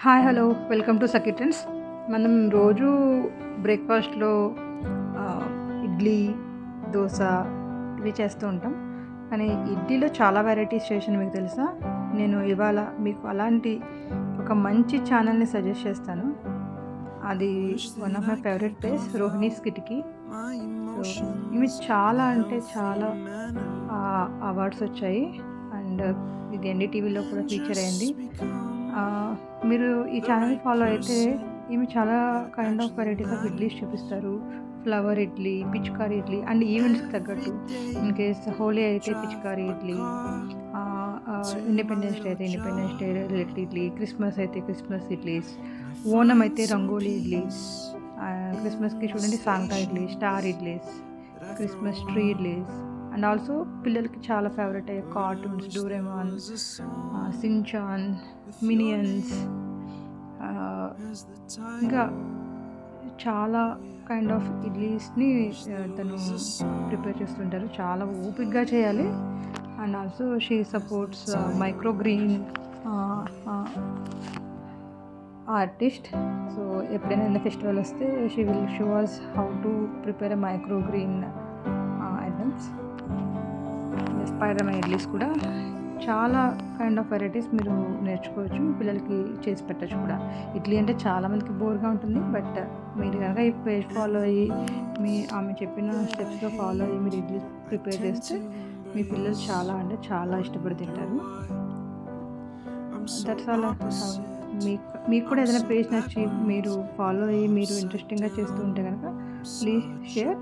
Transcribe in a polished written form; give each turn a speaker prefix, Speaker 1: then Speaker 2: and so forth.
Speaker 1: Hi hello welcome to Sakhi trends. మనం రోజు బ్రేక్ఫాస్ట్లో ఇడ్లీ, దోశ ఇవి చేస్తూ ఉంటాం. కానీ ఇడ్లీలో చాలా వెరైటీస్ చేశాను, మీకు తెలుసా? నేను ఇవాళ మీకు అలాంటి ఒక మంచి ఛానల్ని సజెస్ట్ చేస్తాను. అది one of my favourite place, Rohini's కిటికీ. సో ఇవి చాలా అంటే చాలా అవార్డ్స్ వచ్చాయి అండ్ ఇది ఎన్డీటీవీలో కూడా ఫీచర్ అయింది. మీరు ఈ ఛానల్ ఫాలో అయితే ఈమె చాలా kind of varieties of idlis చూపిస్తారు. ఫ్లవర్ ఇడ్లీ, పిచికారీ ఇడ్లీ అండ్ ఈవెంట్స్కి తగ్గట్టు. ఇన్ కేస్ హోలీ అయితే పిచికారీ ఇడ్లీ, ఇండిపెండెన్స్ డే అయితే independence day related idli, Christmas అయితే క్రిస్మస్ ఇడ్లీస్, ఓనం అయితే రంగోలీ ఇడ్లీస్, క్రిస్మస్కి చూడండి Santa idli, star idlis, Christmas tree idlis and also పిల్లలకి చాలా ఫేవరెట్ అయ్యే కార్టూన్స్, డోరేమాన్, సించాన్, మినియన్స్, ఇంకా చాలా కైండ్ ఆఫ్ ఇడ్లీస్ని తను ప్రిపేర్ చేస్తుంటారు. చాలా ఓపిక్గా చేయాలి and also she supports micro green artist. So ఎప్పుడైనా ఏదైనా ఫెస్టివల్ వస్తే she will show us how to prepare a micro green items. Spiderman idlis కూడా చాలా కైండ్ ఆఫ్ వెరైటీస్ మీరు నేర్చుకోవచ్చు, పిల్లలకి చేసి పెట్టచ్చు కూడా. ఇడ్లీ అంటే చాలామందికి బోర్గా ఉంటుంది, బట్ మీరు కనుక ఈ పేజ్ ఫాలో అయ్యి ఆమె చెప్పిన స్టెప్స్లో ఫాలో అయ్యి మీరు ఇడ్లీ ప్రిపేర్ చేస్తే మీ పిల్లలు చాలా అంటే చాలా ఇష్టపడి తింటారు. That's all. మీకు కూడా ఏదైనా పేజ్ నచ్చి మీరు ఫాలో అయ్యి మీరు ఇంట్రెస్టింగ్గా చేస్తూ ఉంటే కనుక ప్లీజ్ షేర్.